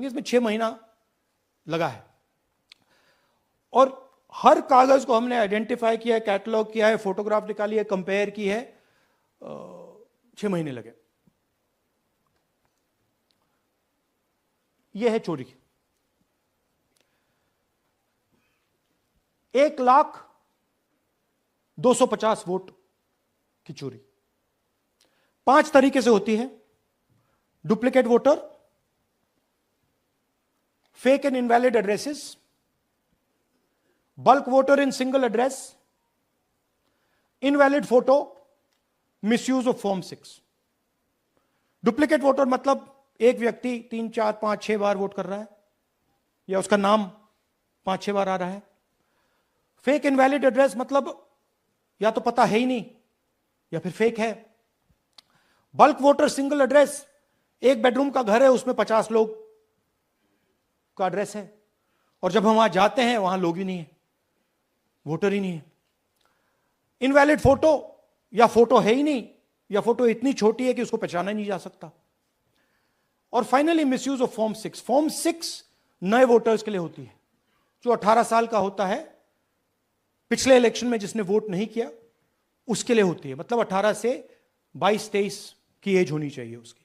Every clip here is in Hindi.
देखेंगे, इसमें 6 महीना लगा है। और हर कागज को हमने आइडेंटिफाई किया है, कैटलॉग किया है, फोटोग्राफ निकाली है, कंपेयर की है, 6 महीने लगे। यह है चोरी। 1,02,50 वोट की चोरी 5 तरीके से होती है। Duplicate voter, fake and invalid addresses, bulk voter in single address, invalid photo, misuse of form 6। Duplicate voter मतलब एक व्यक्ति 3, 4, 5, 6 बार वोट कर रहा है, या उसका नाम 5-6 बार आ रहा है। फेक इनवैलिड एड्रेस मतलब या तो पता है ही नहीं या फिर फेक है। बल्क वोटर सिंगल एड्रेस, एक बेडरूम का घर है, उसमें 50 लोग का एड्रेस है, और जब हम वहां जाते हैं वहां लोग ही नहीं है, वोटर ही नहीं है। इनवैलिड फोटो, या फोटो है ही नहीं, या फोटो इतनी छोटी है कि उसको पहचाना ही नहीं जा सकता। और finally misuse of form 6। Form 6 नए वोटर्स के लिए होती है, जो 18 साल का होता है, पिछले इलेक्शन में जिसने वोट नहीं किया उसके लिए होती है। मतलब 18 से 22-23 की एज होनी चाहिए उसकी।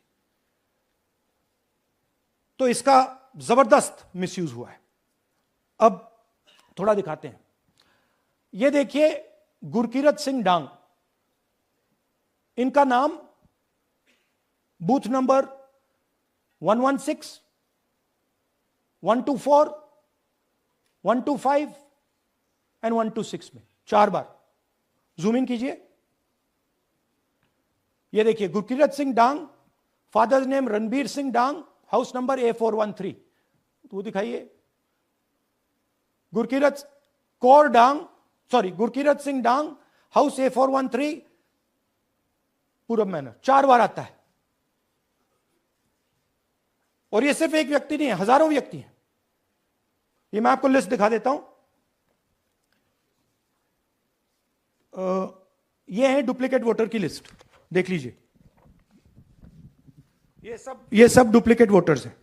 तो इसका जबरदस्त मिसयूज हुआ है। अब थोड़ा दिखाते हैं। यह देखिए, गुरकीरत सिंह डांग, इनका नाम बूथ नंबर 116, 124, 125 एंड 126 में 4 बार। जूम इन कीजिए। यह देखिए, गुरकीरत सिंह डांग, फादर्स नेम रणबीर सिंह डांग, हाउस नंबर A413। तो दिखाइए, गुरकीरत कौर डांग, सॉरी, गुरकीरत सिंह डांग, हाउस A413, पूरब मैनर। 4 बार आता है। और ये सिर्फ एक व्यक्ति नहीं है, हजारों व्यक्ति हैं। ये मैं आपको लिस्ट दिखा देता हूं। ये है डुप्लीकेट वोटर की लिस्ट, देख लीजिए। ये सब डुप्लीकेट वोटर्स हैं।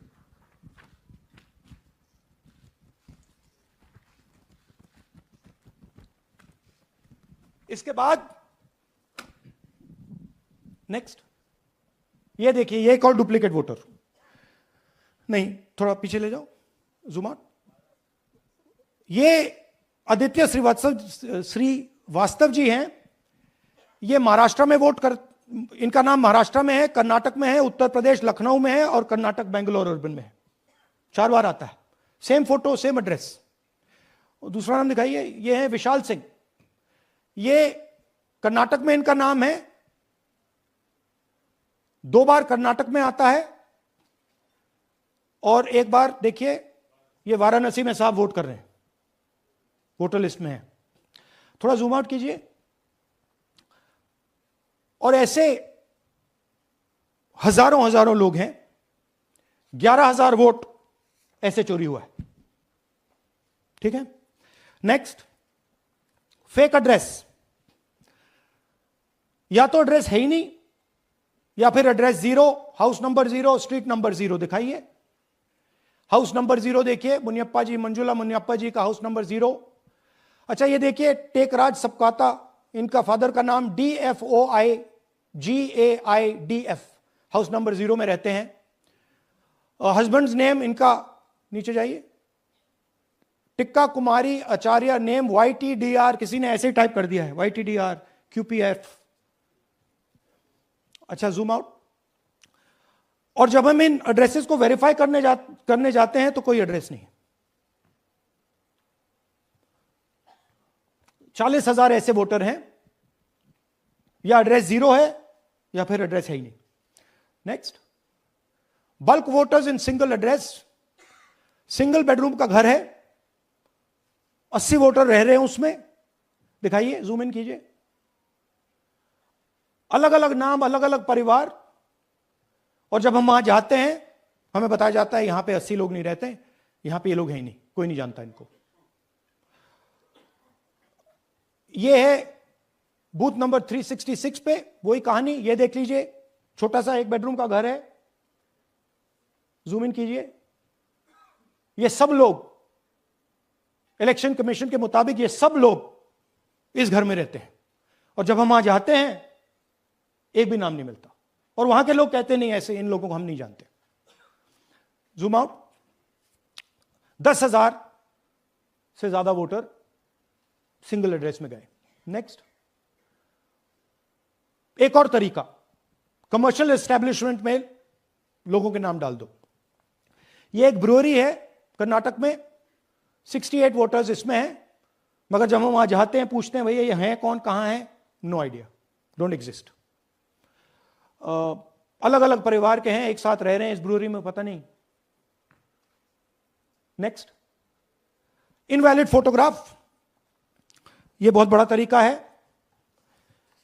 इसके बाद नेक्स्ट, ये देखिए, ये एक और डुप्लीकेट वोटर। नहीं, थोड़ा पीछे ले जाओ, जूम आउट। ये आदित्य श्रीवास्तव जी हैं। ये महाराष्ट्र में वोट कर, इनका नाम महाराष्ट्र में है, कर्नाटक में है, उत्तर प्रदेश लखनऊ में है, और कर्नाटक बेंगलोर अर्बन में है। 4 बार आता है। Same photo, same address. दूसरा नाम दिखाइए। ये है विशाल सिंह। ये कर्नाटक में इनका नाम है, 2 बार कर्नाटक में आता है, और 1 बार देखिए, ये वाराणसी में साहब वोट कर रहे हैं, वोटर लिस्ट में है। थोड़ा जूम आउट कीजिए। और ऐसे हजारों लोग हैं। 11,000 वोट ऐसे चोरी हुआ है। ठीक है। Next, fake address. या तो एड्रेस है ही नहीं, या फिर address 0, house number 0, street number 0। दिखाइए, हाउस नंबर 0 देखिए, मुनियप्पा जी, मंजुला मुनियप्पा जी का हाउस नंबर 0। अच्छा, ये देखिए, टेकराज सबकाता, इनका फादर का नाम DFOIGAIDF, हाउस नंबर 0 में रहते हैं। हस्बैंड्स नेम इनका, नीचे जाइए, टिक्का कुमारी आचार्य, नेम YTDR, किसी ने ऐसे ही टाइप कर दिया है, YTDR QPF। अच्छा, जूम आउट। और जब हम इन एड्रेसेस को वेरीफाई करने जाते हैं तो कोई एड्रेस नहीं है। 40,000 ऐसे वोटर हैं, या एड्रेस 0 है या फिर एड्रेस है ही नहीं। Next, bulk voters in single address. Single bedroom का घर है, 80 वोटर रह रहे हैं उसमें। दिखाइए, जूम इन कीजिए। अलग अलग नाम, अलग अलग परिवार। और जब हम वहां जाते हैं हमें बताया जाता है यहां पे 80 लोग नहीं रहते, यहां पे ये लोग हैं ही नहीं, कोई नहीं जानता इनको। ये है बूथ नंबर 366 पे वही कहानी। ये देख लीजिए, छोटा सा 1 बेडरूम का घर है। जूम इन कीजिए। ये सब लोग, इलेक्शन कमीशन के मुताबिक ये सब लोग इस घर में रहते हैं, और जब हम वहां जाते हैं एक भी नाम नहीं मिलता, और वहां के लोग कहते नहीं ऐसे, इन लोगों को हम नहीं जानते। Zoom out. 10,000 से ज्यादा वोटर सिंगल एड्रेस में गए। नेक्स्ट, एक और तरीका, कमर्शियल एस्टेब्लिशमेंट में लोगों के नाम डाल दो। ये एक ब्रूअरी है कर्नाटक में, 68 वोटर्स इसमें हैं, मगर जब हम वहां जाते हैं पूछते हैं भैया ये हैं कौन, कहां है, नो आइडिया, डोंट एग्जिस्ट। अलग अलग परिवार के हैं, एक साथ रह रहे हैं इस ब्रूअरी में, पता नहीं। नेक्स्ट, इनवैलिड फोटोग्राफ, यह बहुत बड़ा तरीका है।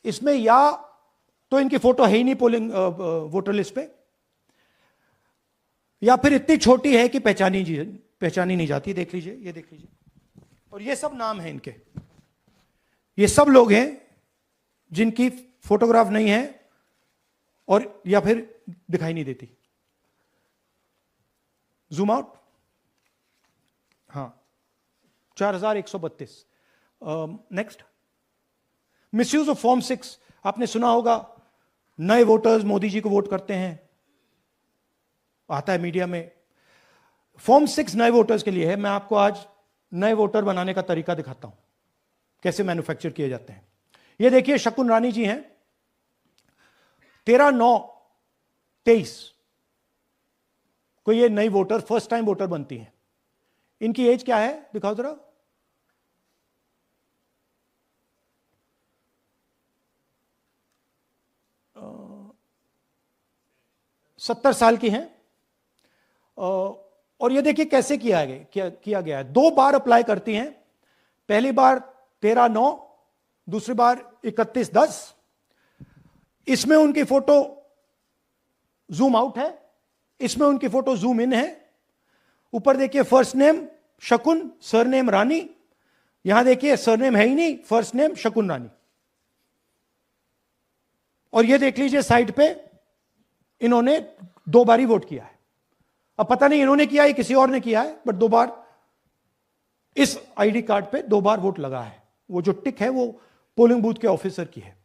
इसमें या तो इनकी फोटो है ही नहीं पोलिंग वोटर लिस्ट पे, या फिर इतनी छोटी है कि पहचानी नहीं जाती। देख लीजिए, ये देख लीजिए, और ये सब नाम है इनके, ये सब लोग हैं जिनकी फोटोग्राफ नहीं है और या फिर दिखाई नहीं देती। Zoom out. हां, 4132। Next, misuse of form 6। आपने सुना होगा नए वोटर्स मोदी जी को वोट करते हैं, आता है मीडिया में। फॉर्म 6 नए वोटर्स के लिए है। मैं आपको आज नए वोटर बनाने का तरीका दिखाता हूं, कैसे मैन्युफैक्चर किए जाते हैं। ये देखिए, शकुन रानी जी हैं, 13/9/23 को ये नई वोटर, फर्स्ट टाइम वोटर बनती हैं। इनकी एज क्या है, दिखाओ जरा। अ, 70 साल की हैं। और ये देखिए कैसे किया गया है। 2 बार अप्लाई करती हैं, पहली बार 13/9, दूसरी बार 31/10। इसमें उनकी फोटो जूम आउट है, इसमें उनकी फोटो जूम इन है। ऊपर देखिए फर्स्ट नेम शकुन, सरनेम रानी। यहां देखिए सरनेम है ही नहीं, फर्स्ट नेम शकुन रानी। और ये देख लीजिए साइड पे इन्होंने 2 बार ही वोट किया है। अब पता नहीं इन्होंने किया है किसी और ने किया है, बट 2 बार इस आईडी कार्ड पे 2 बार वोट लगा है। वो जो टिक है वो पोलिंग बूथ के ऑफिसर की है।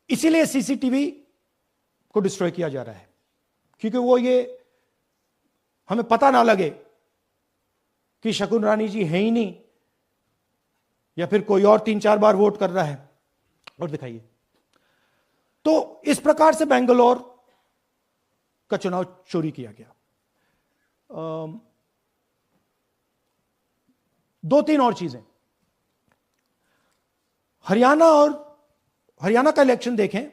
इसीलिए सीसीटीवी को डिस्ट्रॉय किया जा रहा है, क्योंकि वो ये हमें पता ना लगे कि शकुन रानी जी है ही नहीं, या फिर कोई और 3-4 बार वोट कर रहा है। और दिखाइए, तो इस प्रकार से बेंगलोर का चुनाव चोरी किया गया। 2-3 और चीजें। हरियाणा का इलेक्शन देखें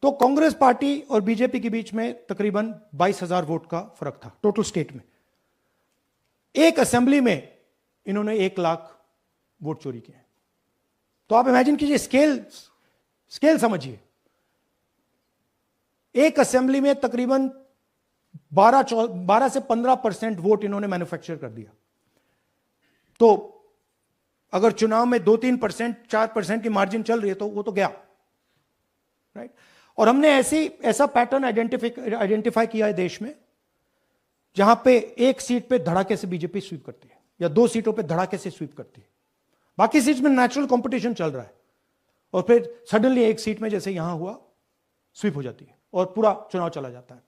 तो कांग्रेस पार्टी और बीजेपी के बीच में तकरीबन 22,000 वोट का फर्क था टोटल स्टेट में। एक असेंबली में इन्होंने 1 लाख वोट चोरी किए। तो आप इमेजिन कीजिए, स्केल समझिए। एक असेंबली में तकरीबन 12 से 15% वोट इन्होंने मैन्युफैक्चर कर दिया। तो अगर चुनाव में 2-3%, 4% की मार्जिन चल रही है तो वो तो गया, राइट। और हमने ऐसा पैटर्न आइडेंटिफाई किया है देश में, जहां पे एक सीट पे धड़ाके से बीजेपी स्वीप करती है, या 2 सीटों पे धड़ाके से स्वीप करती है। बाकी सीट में नेचुरल कंपटीशन चल रहा है, और फिर सडनली एक सीट में जैसे यहां हुआ स्वीप हो जाती है और पूरा चुनाव चला जाता है।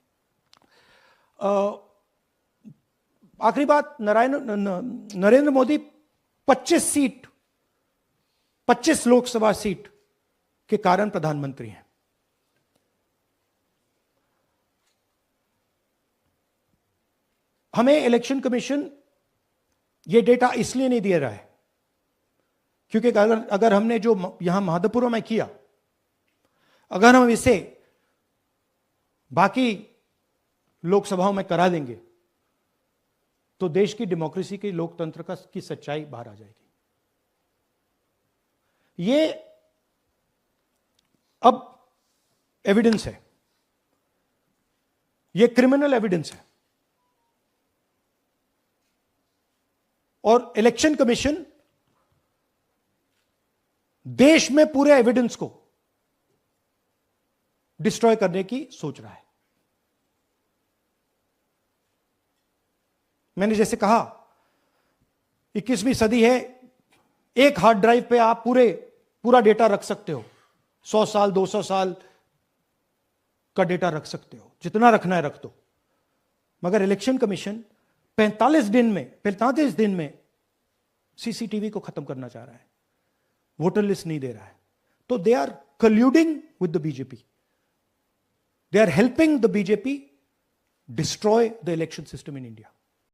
आखिरी बात, नरेंद्र मोदी 25 लोकसभा सीट के कारण प्रधानमंत्री हैं। हमें इलेक्शन कमीशन यह डेटा इसलिए नहीं दे रहा है क्योंकि अगर हमने जो यहां महादपुरम में किया, अगर हम इसे बाकी लोकसभाओं में करा देंगे तो देश की डेमोक्रेसी की, लोकतंत्र की सच्चाई बाहर आ जाएगी। ये अब एविडेंस है, ये क्रिमिनल एविडेंस है, और इलेक्शन कमीशन देश में पूरे एविडेंस को डिस्ट्रॉय करने की सोच रहा है। मैंने जैसे कहा 21वीं सदी है, एक हार्ड ड्राइव पे आप पूरा डेटा रख सकते हो, 100 साल 200 साल का डेटा रख सकते हो, जितना रखना है रख दो। मगर इलेक्शन कमीशन 45 दिन में सीसीटीवी को खत्म करना चाह रहा है, वोटर लिस्ट नहीं दे रहा है। तो they are colluding with the BJP, they are helping the BJP destroy the election system in India.